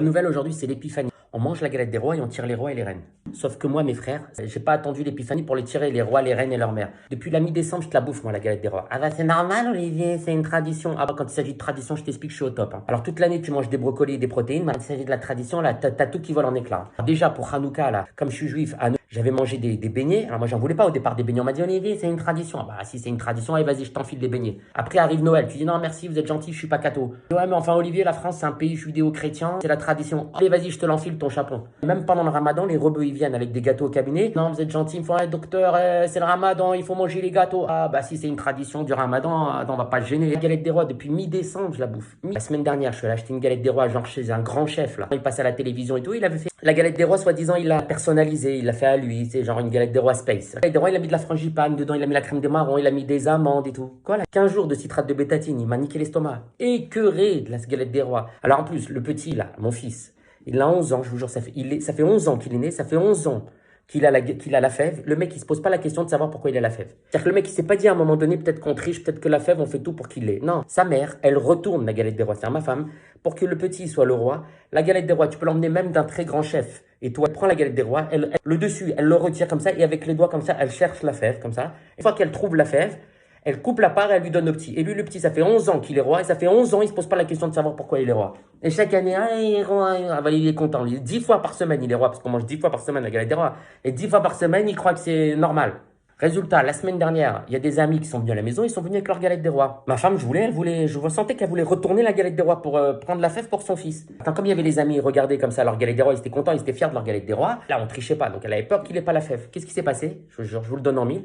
La nouvelle aujourd'hui, c'est l'épiphanie. On mange la galette des rois et on tire les rois et les reines. Sauf que moi, mes frères, j'ai pas attendu l'épiphanie pour les tirer, les rois, les reines et leur mère. Depuis la mi-décembre, je te la bouffe, moi, la galette des rois. Ah bah c'est normal, Olivier, c'est une tradition. Ah bah quand il s'agit de tradition, je t'explique, je suis au top. Hein. Alors toute l'année, tu manges des brocolis et des protéines, mais quand il s'agit de la tradition, là, t'as tout qui vole en éclats. Alors, déjà, pour Hanouka, là, comme je suis juif, j'avais mangé des beignets. Alors moi, j'en voulais pas au départ des beignets. On m'a dit, Olivier, c'est une tradition. Ah bah si c'est une tradition, allez, vas-y, je t'enfile des beignets. Après arrive Noël. Tu dis, non, merci, vous êtes gentil, je suis pas catho. Ouais, mais enfin, Olivier, la France, c'est un pays judéo-chrétien. C'est la tradition. Allez, vas-y, je te l'enfile ton chaperon. Même pendant le ramadan, les rebeux, ils viennent avec des gâteaux au cabinet. Non, vous êtes gentil, il me faut, ouais, docteur, c'est le ramadan, il faut manger les gâteaux. Ah bah si c'est une tradition du ramadan, attends, on va pas se gêner. La galette des rois, depuis mi-décembre, je la bouffe. La semaine dernière, je suis allé acheter une galette des rois, genre chez un grand chef, là. Il passait à la télévision et tout, il avait fait la galette des rois, soi-disant, il l'a personnalisée, il l'a fait à lui, c'est genre une galette des rois space. La galette des rois, il a mis de la frangipane dedans, il a mis la crème de marron, il a mis des amandes et tout. Quoi là, 15 jours de citrate de bétatine, il m'a niqué l'estomac. Écœuré de la galette des rois. Alors en plus, le petit là, mon fils, il a 11 ans, je vous jure, ça fait 11 ans qu'il est né, ça fait 11 ans qu'il a la fève. Le mec, il se pose pas la question de savoir pourquoi il a la fève. C'est-à-dire que le mec, il s'est pas dit à un moment donné, peut-être qu'on triche, peut-être que la fève, on fait tout pour qu'il l'ait. Non, sa mère, elle retourne la galette des rois, c'est-à-dire ma femme, pour que le petit soit le roi. La galette des rois, tu peux l'emmener même d'un très grand chef. Et toi, elle prend la galette des rois, le dessus, elle le retire comme ça, et avec les doigts comme ça, elle cherche la fève, comme ça. Une fois qu'elle trouve la fève, elle coupe la part et elle lui donne au petit. Et lui, le petit, ça fait 11 ans qu'il est roi. Et ça fait 11 ans, il ne se pose pas la question de savoir pourquoi il est roi. Et chaque année, ah, il est roi. Ah, bah, il est content. 10 fois par semaine, il est roi. Parce qu'on mange 10 fois par semaine la galette des rois. Et 10 fois par semaine, il croit que c'est normal. Résultat, la semaine dernière, il y a des amis qui sont venus à la maison. Ils sont venus avec leur galette des rois. Ma femme, je ressentais qu'elle voulait retourner la galette des rois pour prendre la fève pour son fils. Attends, comme il y avait les amis, ils regardaient comme ça leur galette des rois. Ils étaient contents, ils étaient fiers de leur galette des rois. Là, on trichait pas. Donc, elle avait peur qu'il n'ait pas la fève. Qu'est-ce qui s'est passé? Je vous le donne en mille.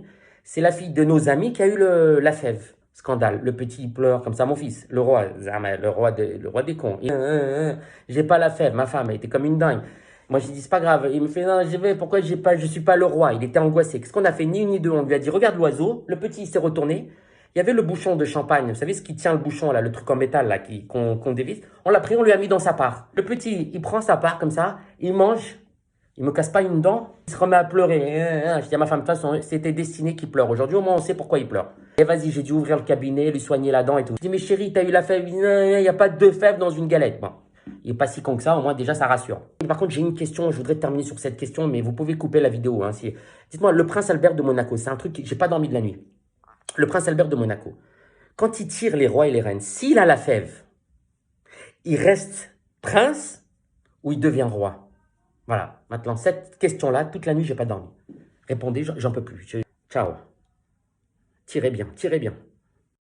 C'est la fille de nos amis qui a eu la fève. Scandale. Le petit il pleure comme ça, mon fils, le roi des cons. J'ai pas la fève, ma femme, elle était comme une dingue. Moi, j'ai dit, c'est pas grave. Il me fait, non, pourquoi je suis pas le roi? Il était angoissé. Qu'est-ce qu'on a fait? Ni une ni deux. On lui a dit, regarde l'oiseau. Le petit, il s'est retourné. Il y avait le bouchon de champagne. Vous savez ce qui tient le bouchon, là, le truc en métal, là, qu'on dévisse. On l'a pris, on lui a mis dans sa part. Le petit, il prend sa part comme ça, il mange. Il me casse pas une dent, il se remet à pleurer. Je dis à ma femme, de toute façon, c'était destiné qu'il pleure. Aujourd'hui, au moins, on sait pourquoi il pleure. Et vas-y, j'ai dû ouvrir le cabinet, lui soigner la dent et tout. Je dis, mais chérie, t'as eu la fève? Il n'y a pas de fève dans une galette. Bon, il n'est pas si con que ça, au moins, déjà, ça rassure. Et par contre, j'ai une question, je voudrais terminer sur cette question, mais vous pouvez couper la vidéo. Hein, dites-moi, le prince Albert de Monaco, c'est un truc, j'ai pas dormi de la nuit. Le prince Albert de Monaco, quand il tire les rois et les reines, s'il a la fève, il reste prince ou il devient roi? Voilà, maintenant, cette question-là, toute la nuit, j'ai pas dormi. Répondez, j'en peux plus. Ciao. Tirez bien, tirez bien.